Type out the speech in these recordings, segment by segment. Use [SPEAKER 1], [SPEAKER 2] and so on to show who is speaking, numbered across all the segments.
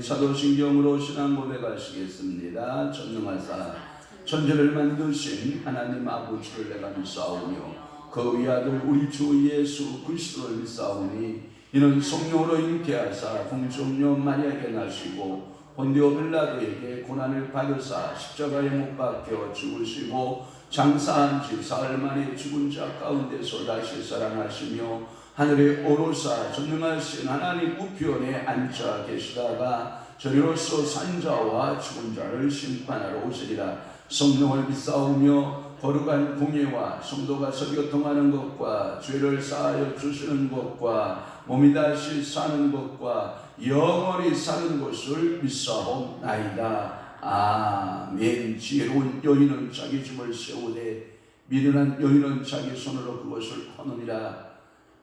[SPEAKER 1] 사도신경으로 신앙 고백하시겠습니다. 전능하사 천지를 만드신 하나님 아버지를 내가 믿사오며 그 위아들 우리 주 예수 그리스도를 믿사오니 이는 성령으로 잉태하사 동정녀 마리아에게 나시고 본디오 빌라도에게 고난을 받으사 십자가에 못 박혀 죽으시고 장사한 지 사흘 만에 죽은 자 가운데서 다시 살아나시며 하늘에 오르사 전능하신 하나님 우편에 앉아 계시다가 저리로서 산자와 죽은 자를 심판하러 오시리라. 성령을 믿사오며 거룩한 공예와 성도가 서교통하는 것과 죄를 사하여 주시는 것과 몸이 다시 사는 것과 영원히 사는 것을 믿사옵나이다. 아멘. 지혜로운 여인은 자기 집을 세우되 미련한 여인은 자기 손으로 그것을 하느니라.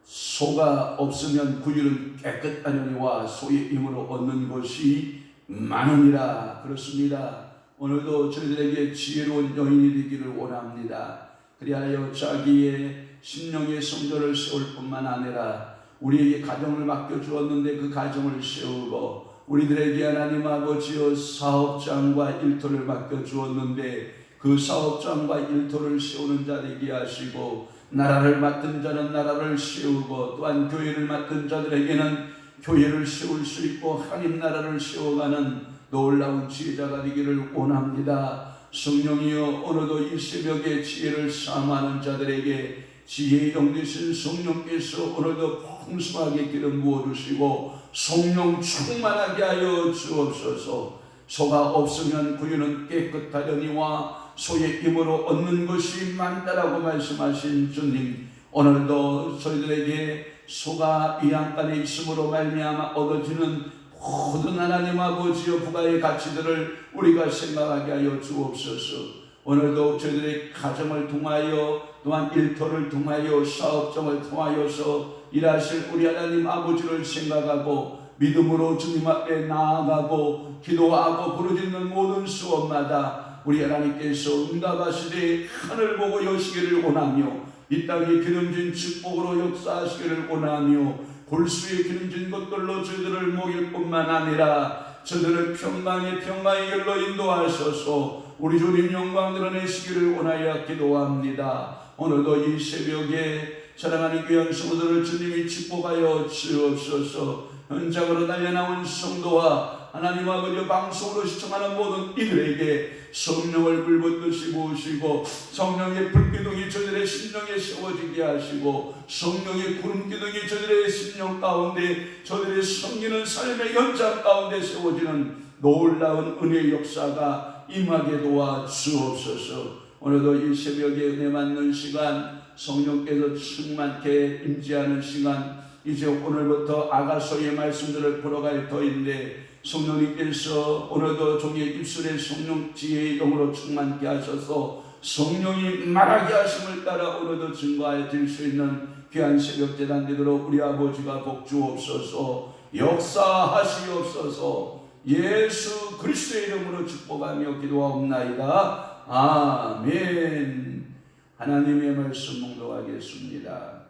[SPEAKER 1] 소가 없으면 구유는 깨끗하느니와 소의 힘으로 얻는 것이 많으니라. 그렇습니다. 오늘도 저희들에게 지혜로운 여인이 되기를 원합니다. 그리하여 자기의 심령의 성도를 세울 뿐만 아니라 우리에게 가정을 맡겨주었는데 그 가정을 세우고 우리들에게 하나님 아버지여 사업장과 일터를 맡겨주었는데 그 사업장과 일터를 세우는 자 되게 하시고 나라를 맡은 자는 나라를 세우고 또한 교회를 맡은 자들에게는 교회를 세울 수 있고 하나님 나라를 세워가는 놀라운 지혜자가 되기를 원합니다. 성령이여 오늘도 이 새벽에 지혜를 사모하는 자들에게 지혜의 영 되신 성령께서 오늘도 풍성하게 기름 부어주시고 성령 충만하게 하여 주옵소서. 소가 없으면 구유는 깨끗하려니와 소의 힘으로 얻는 것이 많다라고 말씀하신 주님, 오늘도 저희들에게 소가 이 안간에 있음으로 말미암아 얻어지는 모든 하나님 아버지여 부가의 가치들을 우리가 생각하게 하여 주옵소서. 오늘도 저희들의 가정을 통하여 또한 일터를 통하여 사업장을 통하여서 일하실 우리 하나님 아버지를 생각하고 믿음으로 주님 앞에 나아가고 기도하고 부르짖는 모든 수업마다 우리 하나님께서 응답하시되 하늘 보고 여시기를 원하며 이 땅에 기름진 축복으로 역사하시기를 원하며 골수에 기름진 것들로 저희들을 먹일 뿐만 아니라 저들을 평강의 길로 인도하셔서 우리 주님 영광 드러내시기를 원하여 기도합니다. 오늘도 이 새벽에 사랑하는 귀한 성도들을 주님이 축복하여 주옵소서. 현장으로 달려나온 성도와 하나님 아버지 방송으로 시청하는 모든 이들에게 성령을 불붙듯이 부으시고 성령의 불기둥이 저들의 심령에 세워지게 하시고 성령의 구름기둥이 저들의 심령 가운데 저들의 섬기는 삶의 연장 가운데 세워지는 놀라운 은혜의 역사가 임하게 도와 주옵소서. 오늘도 이 새벽에 은혜 받는 시간, 성령께서 충만케 임재하는 시간, 이제 오늘부터 아가서의 말씀들을 풀어갈 터인데 성령님께서 오늘도 종의 입술에 성령 지혜의 영으로 충만케 하셔서 성령이 말하게 하심을 따라 오늘도 증거하여 수 있는 귀한 새벽 재단 되도록 우리 아버지가 복 주옵소서. 역사하시옵소서. 예수 그리스도의 이름으로 축복하며 기도하옵나이다. 아멘. 하나님의 말씀 묵도하겠습니다.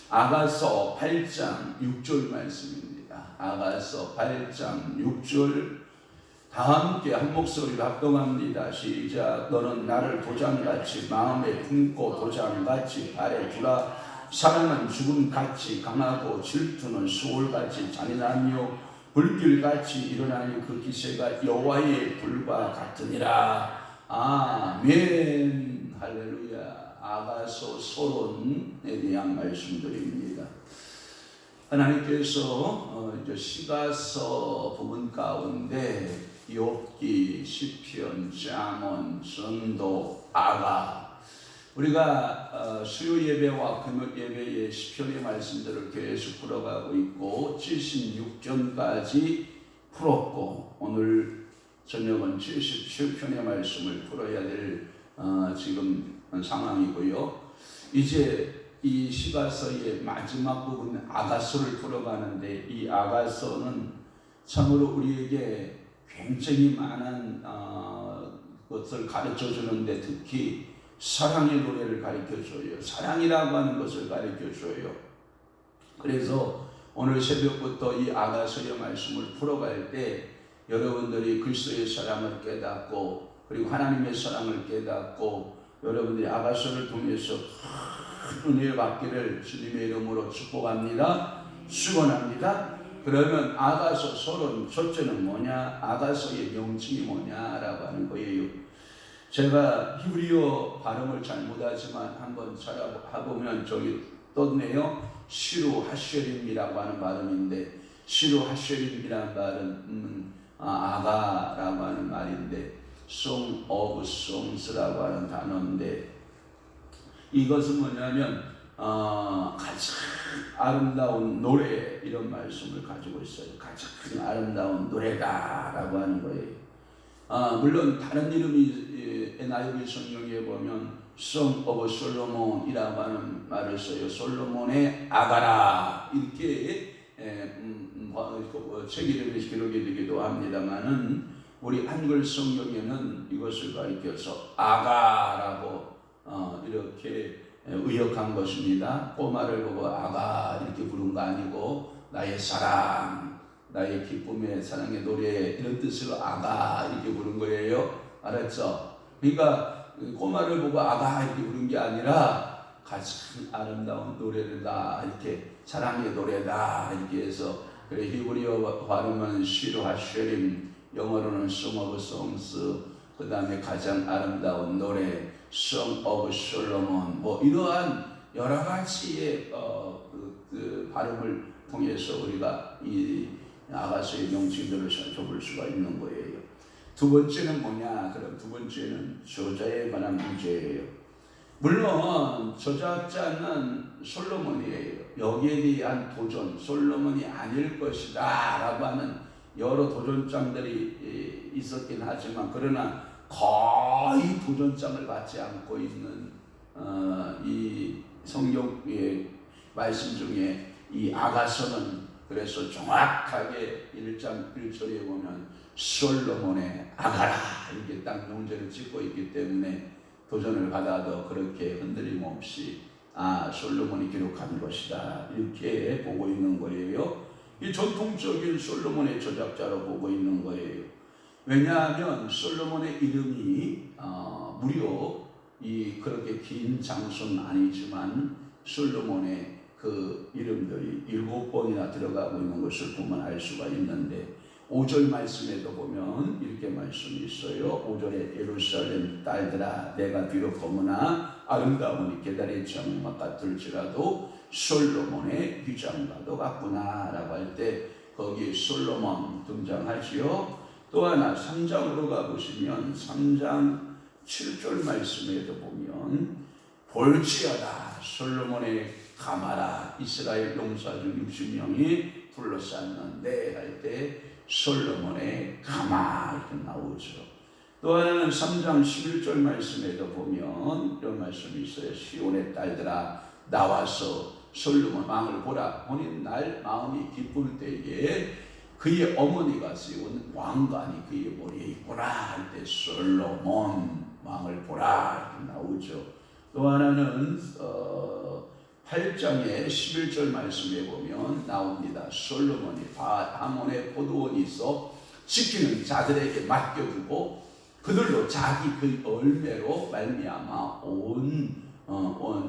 [SPEAKER 1] 아가서 8장 6절 말씀입니다. 아가서 8장 6절 다 함께 한 목소리로 합동합니다. 시작. 너는 나를 도장같이 마음에 품고 도장같이 발에 두라. 사랑은 죽음같이 강하고 질투는 수월같이 잔인하며 불길같이 일어나니 그 기세가 여호와의 불과 같으니라. 아멘. 할렐루야. 아가서 서론에 대한 말씀드립니다. 하나님께서 이제 시가서 부분 가운데 욥기, 시편, 잠언, 전도, 아가, 우리가 수요 예배와 금요 예배의 시편의 말씀들을 계속 풀어가고 있고 76전까지 풀었고 오늘 저녁은 77편의 말씀을 풀어야 될 지금 상황이고요. 이제 이 시가서의 마지막 부분 아가서를 풀어가는데 이 아가서는 참으로 우리에게 굉장히 많은 것을 가르쳐 주는데 특히 사랑의 노래를 가르쳐 줘요. 사랑이라고 하는 것을 가르쳐 줘요. 그래서 오늘 새벽부터 이 아가서의 말씀을 풀어갈 때 여러분들이 그리스도의 사랑을 깨닫고 그리고 하나님의 사랑을 깨닫고 여러분들이 아가서를 통해서 큰 은혜를 받기를 주님의 이름으로 축복합니다. 축원합니다. 그러면 아가서 서론 첫째는 뭐냐? 아가서의 명칭이 뭐냐라고 하는 거예요. 제가 히브리어 발음을 잘 못하지만 한번 찾아보면 저기 떴네요. 시루 하쉐림이라고 하는 발음인데, 시루 하쉐림이라는 발음 아가라고 하는 말인데, Song of Songs라고 하는 단어인데, 이것은 뭐냐면 가장 아름다운 노래, 이런 말씀을 가지고 있어요. 가장 아름다운 노래다라고 하는 거예요. 물론 다른 이름이 NIV 성경에 보면 Song of Solomon이라고 하는 말을 써요. 솔로몬의 아가라 이렇게 책 이름이 기록이 되기도 합니다만은 우리 한글 성경에는 이것을 가리켜서 아가라고 이렇게 의역한 것입니다. 꼬마를 보고 아가 이렇게 부른 거 아니고 나의 사랑, 나의 기쁨의 사랑의 노래 이런 뜻으로 아가 이렇게 부른 거예요. 알았죠? 그러니까 꼬마를 보고 아가 이렇게 부른 게 아니라 가장 아름다운 노래다 이렇게 사랑의 노래다 이렇게 해서 그래 히브리어 발음은 시루 하쉐림, 영어로는 Song of Songs, 그 다음에 가장 아름다운 노래 Song of Solomon, 뭐 이러한 여러 가지의 그 발음을 통해서 우리가 이 아가서의 명칭들을 살펴볼 수가 있는 거예요. 두 번째는 뭐냐? 그럼 두 번째는 저자에 관한 문제예요. 물론 저작자는 솔로몬이에요. 여기에 대한 도전, 솔로몬이 아닐 것이다 라고 하는 여러 도전장들이 있었긴 하지만 그러나 거의 도전장을 받지 않고 있는 이 성경의 말씀 중에 이 아가서는 그래서 정확하게 1장 1절에 보면 솔로몬의 아가라 이렇게 딱 명제를 짓고 있기 때문에 도전을 받아도 그렇게 흔들림 없이 솔로몬이 기록한 것이다 이렇게 보고 있는 거예요. 이 전통적인 솔로몬의 저작자로 보고 있는 거예요. 왜냐하면 솔로몬의 이름이 무려 이 그렇게 긴 장수는 아니지만 솔로몬의 그 이름들이 7번이나 들어가고 있는 것을 보면 알 수가 있는데 5절 말씀에도 보면 이렇게 말씀이 있어요. 5절에 예루살렘 딸들아 내가 비록 거무나 아름다우니 계달의 장막 같을지라도 솔로몬의 휘장과도 같구나 라고 할 때 거기에 솔로몬 등장하지요. 또 하나 3장으로 가보시면 3장 7절 말씀에도 보면 볼지어다 솔로몬의 가마라 이스라엘 용사 중 60명이 둘러쌌는데 할 때 솔로몬의 가마 이렇게 나오죠. 또 하나는 3장 11절 말씀에도 보면 이런 말씀이 있어요. 시온의 딸들아 나와서 솔로몬 왕을 보라. 본인 날 마음이 기쁠 때에 그의 어머니가 세운 왕관이 그의 머리에 있구나 할 때 솔로몬 왕을 보라 이렇게 나오죠. 또 하나는 8장의 11절 말씀에 보면 나옵니다. 솔로몬이 하몬의 포도원이 있어 지키는 자들에게 맡겨두고 그들로 자기 그 열매로 말미암아 온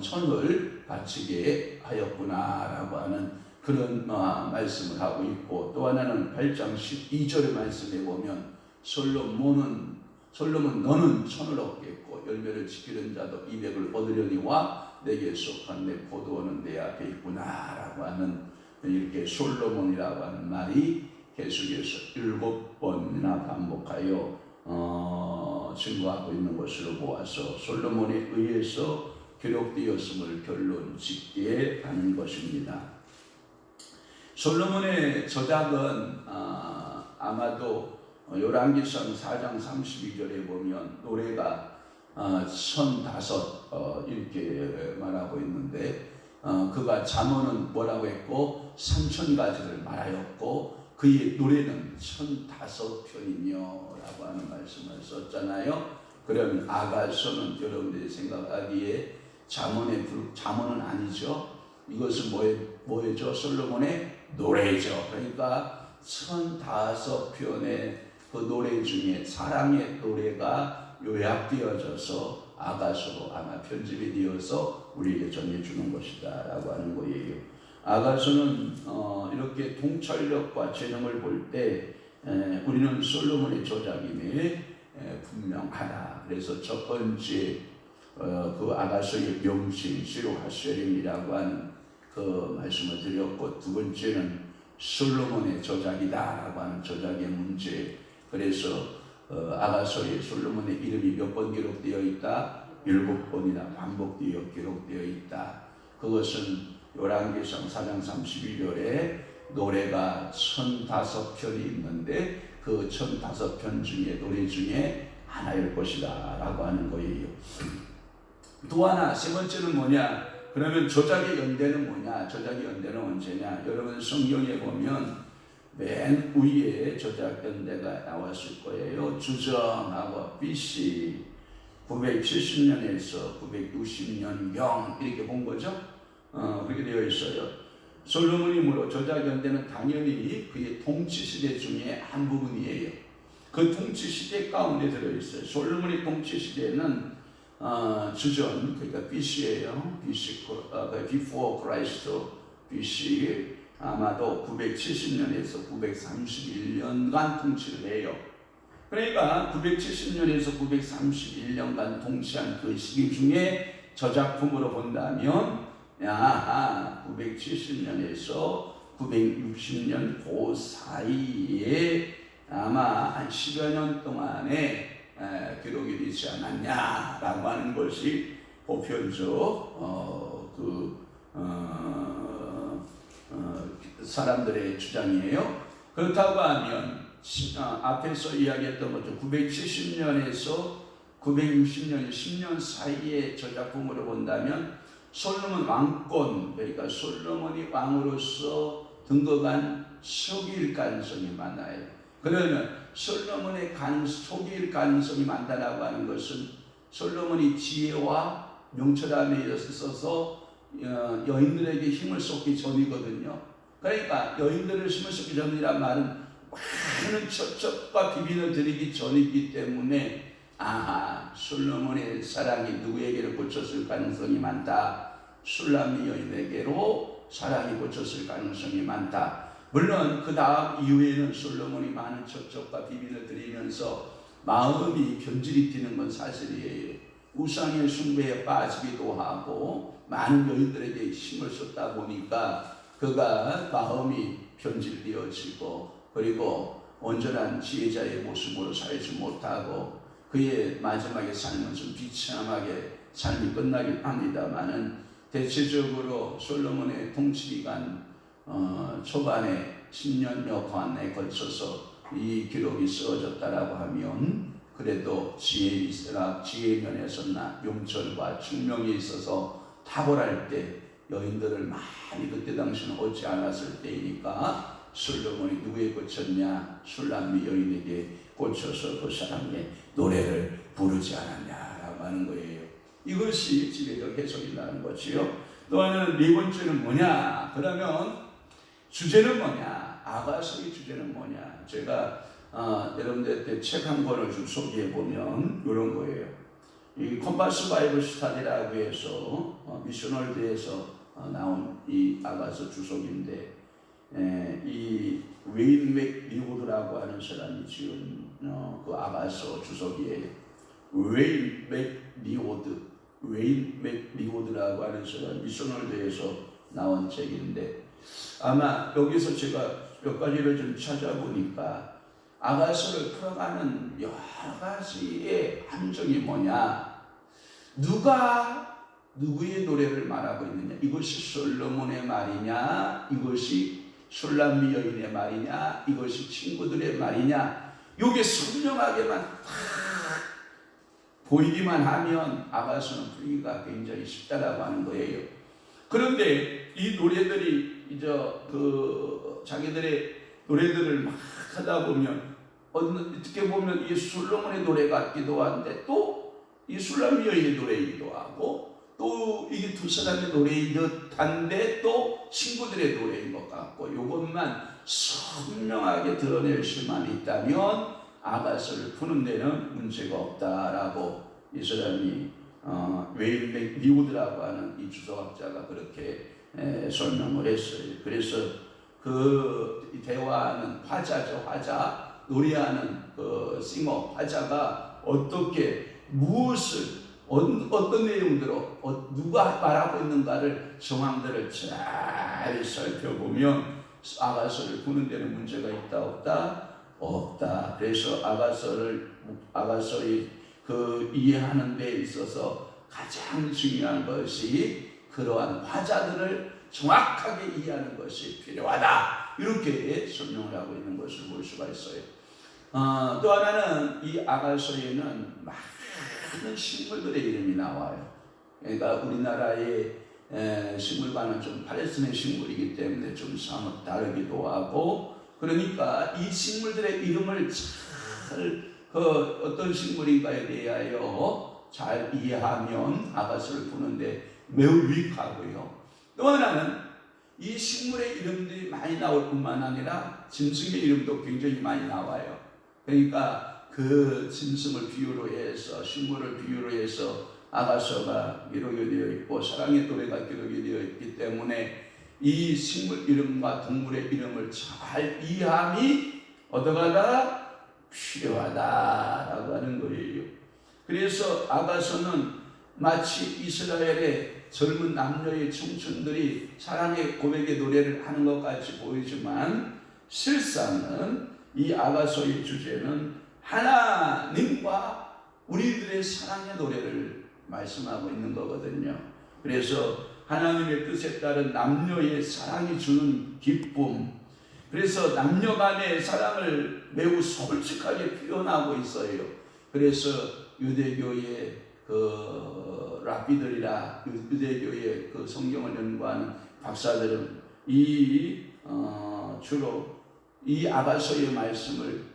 [SPEAKER 1] 천을 바치게 하였구나라고 하는 그런 말씀을 하고 있고 또 하나는 8장 12절의 말씀에 보면 솔로몬 너는 천을 얻겠고 열매를 지키는 자도 200을 얻으려니와 내게 속한 내 포도원은 내 앞에 있구나 라고 하는 이렇게 솔로몬이라고 하는 말이 계속해서 7번이나 반복하여 증거하고 있는 것으로 보아서 솔로몬에 의해서 기록되었음을 결론 짓게 하는 것입니다. 솔로몬의 저작은 아마도 열왕기상 4장 32절에 보면 노래가 1,005 이렇게 말하고 있는데 그가 잠언은 뭐라고 했고 3,000가지를 말하였고 그의 노래는 1,005편이며 라고 하는 말씀을 썼잖아요. 그러면 아가서는 여러분들이 생각하기에 잠언은 아니죠. 이것은 뭐예죠? 솔로몬의 노래죠. 그러니까 15편의 그 노래 중에 사랑의 노래가 요약되어져서 아가서로 아마 편집이 되어서 우리에게 전해주는 것이다 라고 하는 거예요. 아가서는 이렇게 통찰력과 재능을 볼 때 우리는 솔로몬의 저작임이 분명하다. 그래서 첫 번째 그 아가서의 명칭 시로하셀임이라고 하는 그 말씀을 드렸고, 두 번째는 솔로몬의 저작이다라고 하는 저작의 문제. 그래서 아가서에 솔로몬의 이름이 몇 번 기록되어 있다? 7번이나 반복되어 기록되어 있다. 그것은 열왕기상 4장 31절에 노래가 1005편이 있는데 그 1005편 중에 노래 중에 하나일 것이다 라고 하는 거예요. 또 하나, 세 번째는 뭐냐? 그러면 저작의 연대는 뭐냐? 저작의 연대는 언제냐? 여러분 성경에 보면 맨 위에 저작 연대가 나왔을 거예요. 주정하고 BC 970년에서 960년경 이렇게 본 거죠. 그렇게 되어 있어요. 솔로몬이 물어 저작 연대는 당연히 그의 통치 시대 중에 한 부분이에요. 그 통치 시대 가운데 들어 있어요. 솔로몬의 통치 시대는 주전, 그러니까 BC예요. BC, before Christ, BC 아마도 970년에서 931년간 통치를 해요. 그러니까 970년에서 931년간 통치한 그 시기 중에 저작품으로 본다면 970년에서 960년 그 사이에 아마 한 10여 년 동안에 기록이 되지 않았냐라고 하는 것이 보편적 사람들의 주장이에요. 그렇다고 하면 앞에서 이야기했던 것처럼 970년에서 960년 10년 사이의 저작품으로 본다면 솔로몬 왕권, 그러니까 솔로몬이 왕으로서 등극한 초기일 가능성이 많아요. 그러면 솔로몬의 초기일 가능성이 많다라고 하는 것은 솔로몬이 지혜와 명철함에 있어서 여인들에게 힘을 쏟기 전이거든요. 그러니까 여인들을 힘을 쏟기 전이란 말은 많은 첩첩과 비빈을 드리기 전이기 때문에 솔로몬의 사랑이 누구에게로 꽂혔을 가능성이 많다. 술람미 여인에게로 사랑이 꽂혔을 가능성이 많다. 물론 그 다음 이후에는 솔로몬이 많은 첩첩과 비빈을 드리면서 마음이 변질이 뛰는 건 사실이에요. 우상의 숭배에 빠지기도 하고 많은 여인들에게 힘을 쏟다 보니까 그가 마음이 변질되어지고 그리고 온전한 지혜자의 모습으로 살지 못하고 그의 마지막에 삶은 좀 비참하게 삶이 끝나긴 합니다만은 대체적으로 솔로몬의 통치기간 초반에 10년여 간에 걸쳐서 이 기록이 쓰어졌다라고 하면 그래도 지혜 면에서나 명철과 충명이 있어서 탁월할 때 여인들을 많이 그때 당시는 얻지 않았을 때이니까 솔로몬이 누구에 꽂혔냐? 술람미 여인에게 꽂혀서 그 사람의 노래를 부르지 않았냐라고 하는 거예요. 이것이 지배적 해석이 나는 거지요. 또 하나는 네 번째는 뭐냐? 그러면 주제는 뭐냐? 아가서의 주제는 뭐냐? 제가 여러분들한테 책 한 권을 좀 소개해 보면 이런 거예요. 이 컴파스 바이블 스타디라고 해서 미셔널드에서 나온 이 아가서 주석인데 이 웨인 맥리호드라고 하는 사람이 지은 그 아가서 주석이에요. 웨인 맥리호드라고 하는 사람 미셔널드에서 나온 책인데 아마 여기서 제가 몇 가지를 좀 찾아보니까 아가서를 풀어가는 여러 가지의 함정이 뭐냐? 누가 누구의 노래를 말하고 있느냐? 이것이 솔로몬의 말이냐? 이것이 술람미 여인의 말이냐? 이것이 친구들의 말이냐? 이게 선명하게만 다 보이기만 하면 아가서는 풀기가 굉장히 쉽다라고 하는 거예요. 그런데 이 노래들이 이제 자기들의 노래들을 막 하다 보면 어떻게 보면 이 솔로몬의 노래 같기도 한데 또 이 술람미 여인의 노래이기도 하고 또 또 이게 두 사람의 노래인 듯한데 또 친구들의 노래인 것 같고, 이것만 선명하게 드러낼 수만 있다면 아가서를 푸는 데는 문제가 없다라고 이 사람이 웨인 리우드라고 하는 이 주석학자가 그렇게 설명을 했어요. 그래서 그 대화하는 화자죠, 화자, 노래하는 그 싱어, 화자가 어떻게 무엇을 어떤 내용대로 누가 말하고 있는가를 정황들을 잘 살펴보면 아가서를 푸는 데는 문제가 있다 없다? 없다. 그래서 아가서의 그 이해하는 데 있어서 가장 중요한 것이 그러한 화자들을 정확하게 이해하는 것이 필요하다. 이렇게 설명을 하고 있는 것을 볼 수가 있어요. 또 하나는 이 아가서에는 많은 식물들의 이름이 나와요. 그러니까 우리나라의 식물과는 좀 팔레스틴의 식물이기 때문에 좀 사뭇 다르기도 하고, 그러니까 이 식물들의 이름을 잘 어떤 식물인가에 대하여 잘 이해하면 아가서를 푸는데 매우 유익하고요. 또 하나는 이 식물의 이름들이 많이 나올 뿐만 아니라 짐승의 이름도 굉장히 많이 나와요. 그러니까 그 짐승을 비유로 해서, 식물을 비유로 해서 아가서가 기록이 되어 있고 사랑의 노래가 기록이 되어 있기 때문에 이 식물 이름과 동물의 이름을 잘 이해함이 어떠하다? 필요하다라고 하는 거예요. 그래서 아가서는 마치 이스라엘의 젊은 남녀의 청춘들이 사랑의 고백의 노래를 하는 것 같이 보이지만, 실상은 이 아가서의 주제는 하나님과 우리들의 사랑의 노래를 말씀하고 있는 거거든요. 그래서 하나님의 뜻에 따른 남녀의 사랑이 주는 기쁨, 그래서 남녀 간의 사랑을 매우 솔직하게 표현하고 있어요. 그래서 유대교의 그 랍비들이라 유대교의 그 성경을 연구하는 박사들은 주로 이 아가서의 말씀을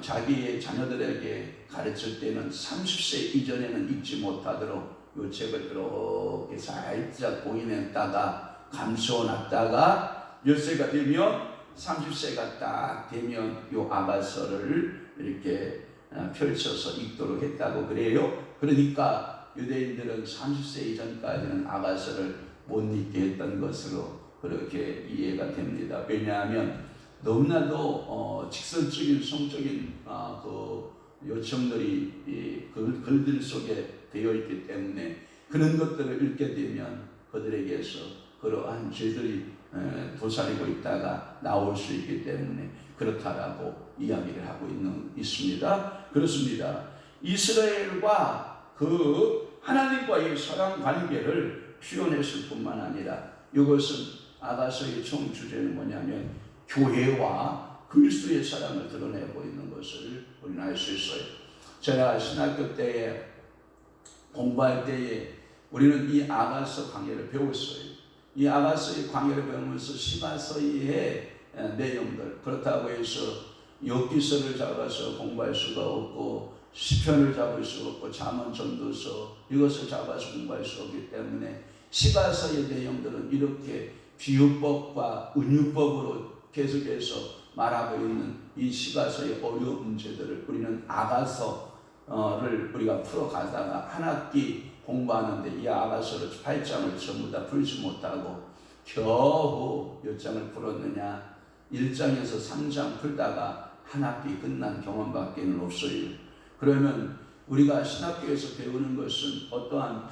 [SPEAKER 1] 자기의 자녀들에게 가르칠 때는 30세 이전에는 읽지 못하도록 이 책을 이렇게 살짝 봉인했다가 감춰놨다가 몇 세가 되면 30세가 딱 되면 이 아가서를 이렇게 펼쳐서 읽도록 했다고 그래요. 그러니까 유대인들은 30세 이전까지는 아가서를 못 읽게 했던 것으로 그렇게 이해가 됩니다. 왜냐하면 너무나도 직설적인 성적인 그 요청들이 글들 속에 되어 있기 때문에 그런 것들을 읽게 되면 그들에게서 그러한 죄들이 도사리고 있다가 나올 수 있기 때문에 그렇다라고 이야기를 하고 있습니다. 그렇습니다. 이스라엘과 그 하나님과의 사랑 관계를 표현했을 뿐만 아니라 이것은 아가서의 총 주제는 뭐냐면 교회와 그리스도의 사랑을 드러내고 있는 것을 우리는 알 수 있어요. 제가 신학교 때에 공부할 때에 우리는 이 아가서 강해를 배웠어요. 이 아가서의 강해를 배우면서 시가서의 내용들, 그렇다고 해서 욥기서를 잡아서 공부할 수가 없고 시편을 잡을 수 없고 잠언 전도서 이것을 잡아서 공부할 수 없기 때문에 시가서의 내용들은 이렇게 비유법과 은유법으로 계속해서 말하고 있는 이 시가서의 어려운 문제들을 우리는 아가서를 우리가 풀어가다가 한 학기 공부하는데 이 아가서를 8장을 전부 다 풀지 못하고 겨우 몇 장을 풀었느냐, 1장에서 3장 풀다가 한 학기 끝난 경험밖에 없어요. 그러면 우리가 신학교에서 배우는 것은 어떠한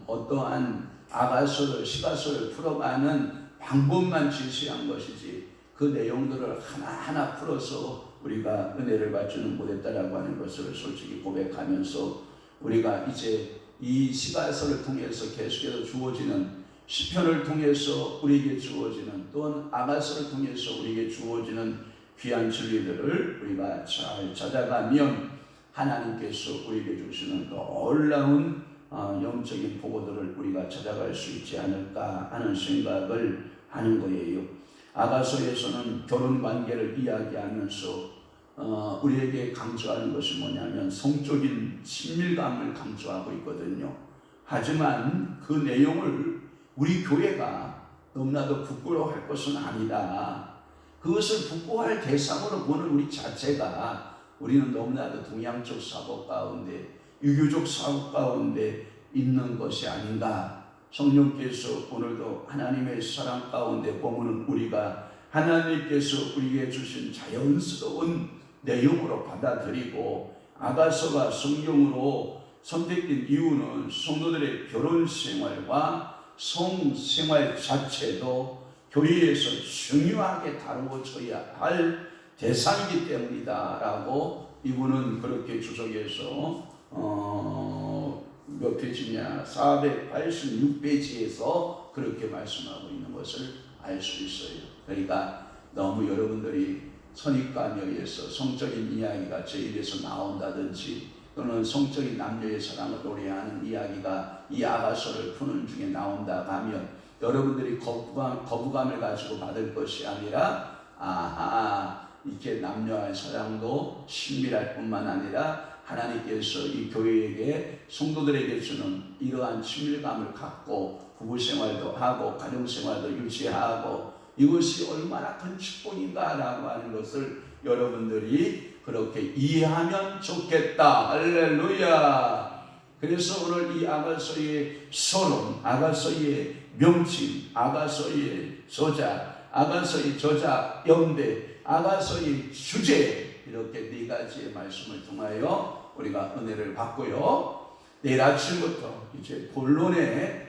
[SPEAKER 1] 어떠한 아가서를, 시가서를 풀어가는 방법만 제시한 것이지 그 내용들을 하나하나 풀어서 우리가 은혜를 받지는 못했다라고 하는 것을 솔직히 고백하면서, 우리가 이제 이 시가서를 통해서 계속해서 주어지는 시편을 통해서 우리에게 주어지는, 또한 아가서를 통해서 우리에게 주어지는 귀한 진리들을 우리가 잘 찾아가면 하나님께서 우리에게 주시는 놀라운 영적인 보고들을 우리가 찾아갈 수 있지 않을까 하는 생각을 하는 거예요. 아가서에서는 결혼 관계를 이야기하면서 우리에게 강조하는 것이 뭐냐면 성적인 친밀감을 강조하고 있거든요. 하지만 그 내용을 우리 교회가 너무나도 부끄러워할 것은 아니다. 그것을 부끄러워할 대상으로 보는 우리 자체가 우리는 너무나도 동양적 사고 가운데 유교적 사고 가운데 있는 것이 아닌가. 성령께서 오늘도 하나님의 사랑 가운데 보면 우리가 하나님께서 우리에게 주신 자연스러운 내용으로 받아들이고 아가서가 성경으로 선택된 이유는 성도들의 결혼 생활과 성 생활 자체도 교회에서 중요하게 다루어져야 할 대상이기 때문이다 라고 이분은 그렇게 주석에서 몇 페이지냐 486페이지에서 그렇게 말씀하고 있는 것을 알 수 있어요. 그러니까 너무 여러분들이 선입관에 의해서 성적인 이야기가 제 입에서 나온다든지 또는 성적인 남녀의 사랑을 노래하는 이야기가 이 아가서를 푸는 중에 나온다 하면 여러분들이 거부감을 가지고 받을 것이 아니라 이렇게 남녀의 사랑도 친밀할 뿐만 아니라 하나님께서 이 교회에게 성도들에게 주는 이러한 친밀감을 갖고 부부생활도 하고 가정생활도 유지하고 이것이 얼마나 큰 축복인가라고 하는 것을 여러분들이 그렇게 이해하면 좋겠다. 할렐루야. 그래서 오늘 이 아가서의 서론, 아가서의 명칭, 아가서의 저자, 아가서의 저자 연대, 아가서의 주제 이렇게 네 가지의 말씀을 통하여 우리가 은혜를 받고요. 내일 아침부터 이제 본론의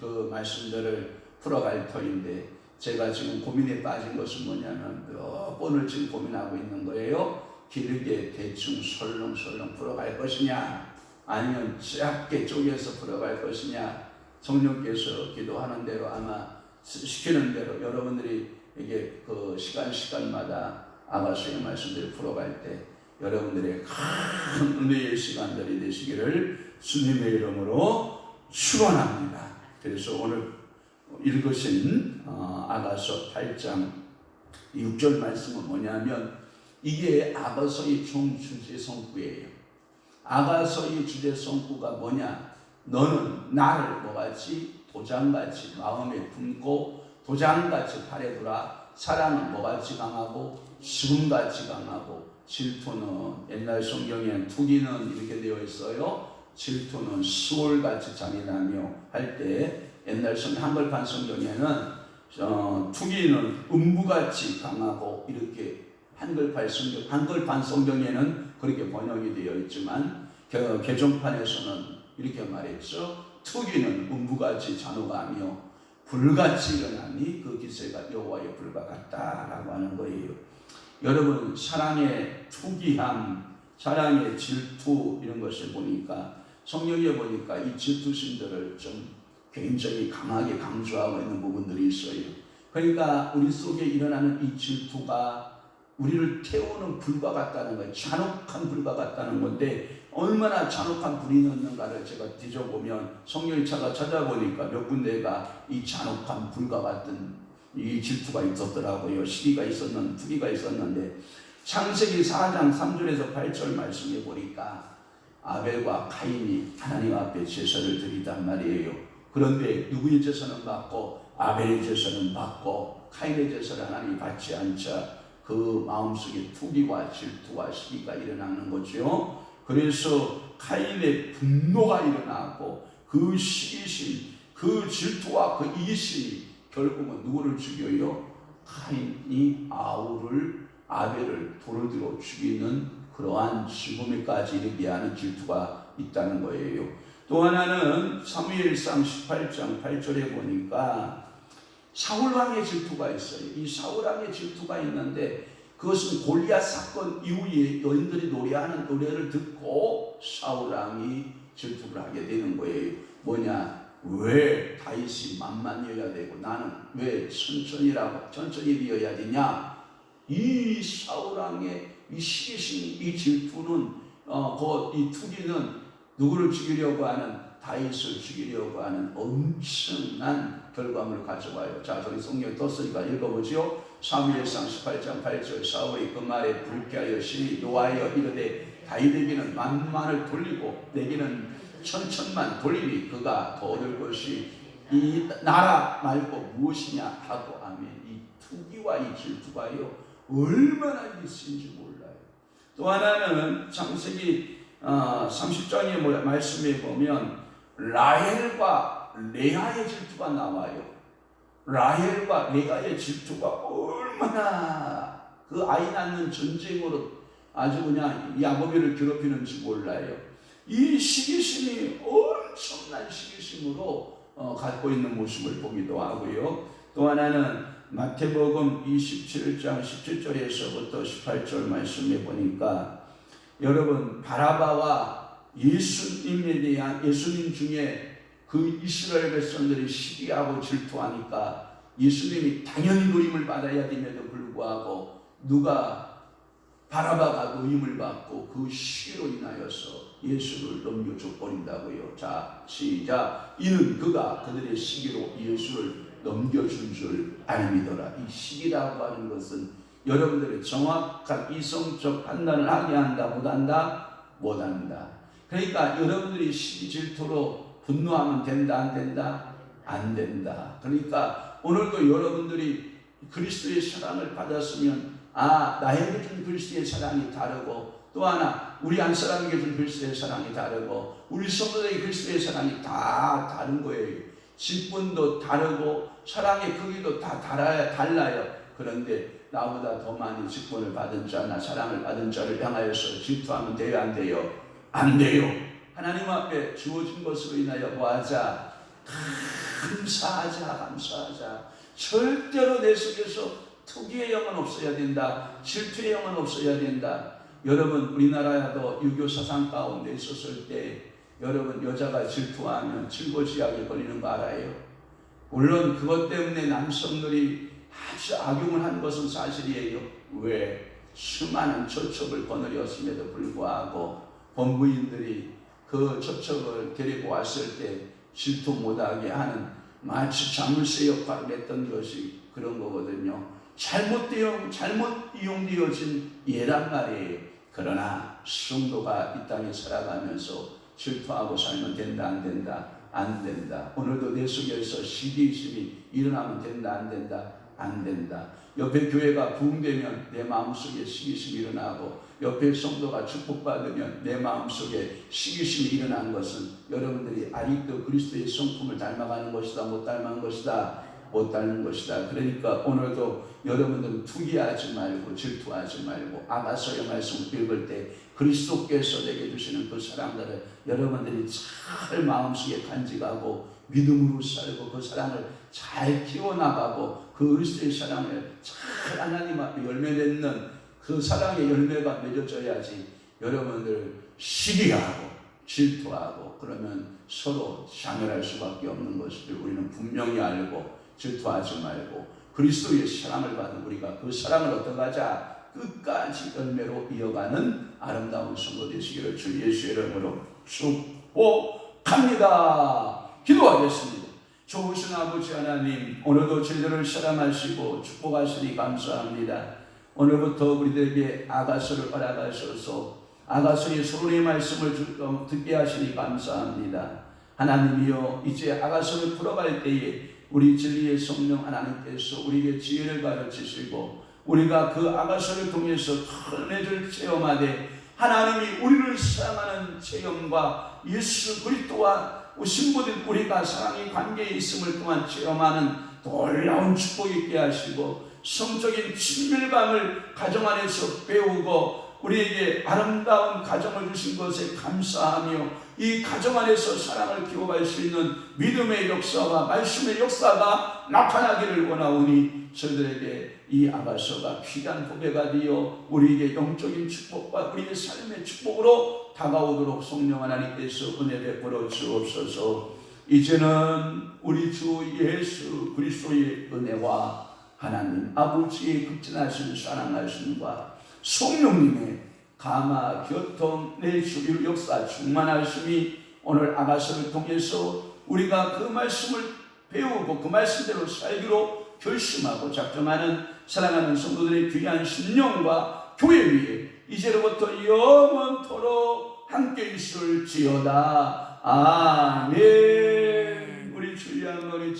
[SPEAKER 1] 그 말씀들을 풀어갈 터인데 제가 지금 고민에 빠진 것은 뭐냐면 몇 번을 지금 고민하고 있는 거예요. 길게 대충 설렁설렁 풀어갈 것이냐 아니면 짧게 쪼개서 풀어갈 것이냐. 성령께서 기도하는 대로 아마 시키는 대로 여러분들이 이게 그 시간마다 아가서의 말씀들을 풀어갈 때 여러분들의 큰 은혜의 시간들이 되시기를 주님의 이름으로 축원합니다. 그래서 오늘 읽으신 아가서 8장 6절 말씀은 뭐냐면 이게 아가서의 총 주제 성구예요. 아가서의 주제 성구가 뭐냐? 너는 나를 뭐같이 도장같이 마음에 품고 도장같이 발에 두라. 사랑은 뭐같이 강하고 죽음같이 강하고 질투는 옛날 성경에는 투기는 이렇게 되어 있어요. 질투는 수월같이 잔인하며 할 때 옛날 한글판 성경에는 투기는 음부같이 강하고 이렇게 한글판 성경에는 그렇게 번역이 되어 있지만 개정판에서는 이렇게 말했죠. 투기는 음부같이 잔혹하며 불같이 일어나니 그 기세가 여호와의 불과 같다라고 하는 거예요. 여러분 사랑의 투기함, 사랑의 질투 이런 것을 보니까 성경에 보니까 이 질투심들을 좀 굉장히 강하게 강조하고 있는 부분들이 있어요. 그러니까 우리 속에 일어나는 이 질투가 우리를 태우는 불과 같다는 거예요. 잔혹한 불과 같다는 건데 얼마나 잔혹한 불이 있는가를 제가 뒤져보면 성경을 찾아보니까 몇 군데가 이 잔혹한 불과 같은 이 질투가 있었더라고요. 시기가 있었는데 투기가 있었는데 창세기 4장 3절에서 8절 말씀해 보니까 아벨과 카인이 하나님 앞에 제사를 드리단 말이에요. 그런데 누구의 제사는 받고 아벨의 제사는 받고 카인의 제사를 하나님이 받지 않자 그 마음속에 투기와 질투와 시기가 일어나는 거죠. 그래서 카인의 분노가 일어나고 그 시기심, 그 질투와 그 이심이 결국은 누구를 죽여요? 카인이 아벨을 돌을 들어 죽이는 그러한 죽음에까지 이르게 하는 질투가 있다는 거예요. 또 하나는 사무엘상 18장 8절에 보니까 사울왕의 질투가 있어요. 이 사울왕의 질투가 있는데 그것은 골리앗 사건 이후에 여인들이 노래하는 노래를 듣고 사울왕이 질투를 하게 되는 거예요. 뭐냐? 왜 다윗이 만만이어야 되고 나는 왜 천천히 되어야 되냐? 이 사울왕의 이 시기심, 이 질투는 이 투기는 누구를 죽이려고 하는 다윗을 죽이려고 하는 엄청난 결과물을 가져와요. 자, 저기 성경에 떴으니까 읽어보죠. 사무엘상 18장 8절 사울이 그 말에 불쾌하여 신이 노하여 이르되 다윗에게는 만만을 돌리고 내게는 천천만 돌리니 그가 더 얻을 것이 이 나라 말고 무엇이냐 하고 아멘. 이 투기와 이 질투가요 얼마나 있는지 몰라요. 또 하나는 창세기 30장의 말씀에 보면 라헬과 레아의 질투가 나와요. 라헬과 레아의 질투가 얼마나 그 아이 낳는 전쟁으로 아주 그냥 야곱이를 괴롭히는지 몰라요. 이 시기심이 엄청난 시기심으로 갖고 있는 모습을 보기도 하고요. 또 하나는 마태복음 27장 17절에서부터 18절 말씀에 보니까 여러분 바라바와 예수님 중에 그 이스라엘 백성들이 시기하고 질투하니까 예수님이 당연히 노임을 받아야 됨에도 불구하고 누가 바라바가 노임을 받고 그 시기로 인하여서 예수를 넘겨줘 버린다고요. 자, 시작. 이는 그가 그들의 시기로 예수를 넘겨준 줄 알미더라. 이 시기라고 하는 것은 여러분들의 정확한 이성적 판단을 하게 한다, 못한다? 못한다. 그러니까 여러분들이 시기 질투로 분노하면 된다, 안 된다? 안 된다. 그러니까 오늘도 여러분들이 그리스도의 사랑을 받았으면 나에게 준 그리스도의 사랑이 다르고 또 하나 우리 한 사람에게 준 그리스도의 사랑이 다르고 우리 성도들에게 그리스도의 사랑이 다 다른 거예요. 직분도 다르고 사랑의 크기도 다 달라요. 그런데 나보다 더 많이 직분을 받은 자나 사랑을 받은 자를 향하여서 질투하면 돼요, 안 돼요? 안 돼요. 하나님 앞에 주어진 것으로 인하여 뭐하자? 감사하자. 절대로 내 속에서 투기의 영은 없어야 된다. 질투의 영은 없어야 된다. 여러분 우리나라도 유교 사상 가운데 있었을 때 여러분 여자가 질투하면 질거지약에 걸리는 거 알아요? 물론 그것 때문에 남성들이 아주 악용을 한 것은 사실이에요. 왜? 수많은 저촉을 거느렸음에도 불구하고 본부인들이 그 저촉을 데리고 왔을 때 질투 못하게 하는 마치 자물쇠 역할을 했던 것이 그런 거거든요. 잘못 이용되어진 예란 말이에요. 그러나 성도가 이 땅에 살아가면서 질투하고 살면 된다, 안 된다? 안 된다. 오늘도 내 속에서 시기심이 일어나면 된다, 안 된다? 안 된다. 옆에 교회가 부흥되면 내 마음속에 시기심이 일어나고 옆에 성도가 축복받으면 내 마음속에 시기심이 일어난 것은 여러분들이 아직도 그리스도의 성품을 닮아가는 것이다, 못 닮은 것이다? 못 닮는 것이다. 그러니까 오늘도 여러분들은 투기하지 말고 질투하지 말고 아가서의 말씀을 읽을 때 그리스도께서 내게 주시는 그 사랑들을 여러분들이 잘 마음속에 간직하고 믿음으로 살고 그 사랑을 잘 키워나가고 그 그리스도의 사랑을 잘 하나님 앞에 열매 맺는 그 사랑의 열매가 맺어져야지 여러분들 시기하고 질투하고 그러면 서로 자멸할 수밖에 없는 것을 우리는 분명히 알고 질투하지 말고 그리스도의 사랑을 받은 우리가 그 사랑을 어떡하자? 끝까지 열매로 이어가는 아름다운 성도 되시기를 주 예수의 이름으로 축복합니다. 기도하겠습니다. 좋으신 아버지 하나님, 오늘도 저희들을 사랑하시고 축복하시니 감사합니다. 오늘부터 우리들에게 아가서를 허락하셔서 아가서의 서론의 말씀을 듣게 하시니 감사합니다. 하나님이여, 이제 아가서를 풀어갈 때에 우리 진리의 성령 하나님께서 우리에게 지혜를 가르치시고 우리가 그 아가서를 통해서 큰 은혜를 체험하되 하나님이 우리를 사랑하는 체험과 예수 그리스도와 신부된 우리가 사랑의 관계에 있음을 통한 체험하는 놀라운 축복이 있게 하시고 성적인 친밀감을 가정 안에서 배우고 우리에게 아름다운 가정을 주신 것에 감사하며 이 가정 안에서 사랑을 키워갈 수 있는 믿음의 역사와 말씀의 역사가 나타나기를 원하오니 저희들에게 이 아가서가 귀한 후배가 되어 우리에게 영적인 축복과 우리의 삶의 축복으로 다가오도록 성령 하나님께서 은혜 베풀어 주옵소서. 이제는 우리 주 예수 그리스도의 은혜와 하나님 아버지의 극진하신 사랑하심과 성령님의 감화, 교통, 내주, 역사, 충만하심이 오늘 아가서를 통해서 우리가 그 말씀을 배우고 그 말씀대로 살기로 결심하고 작정하는 사랑하는 성도들의 귀한 심령과 교회 위에 이제로부터 영원토록 함께 있을지어다. 아멘. 우리 주여 한번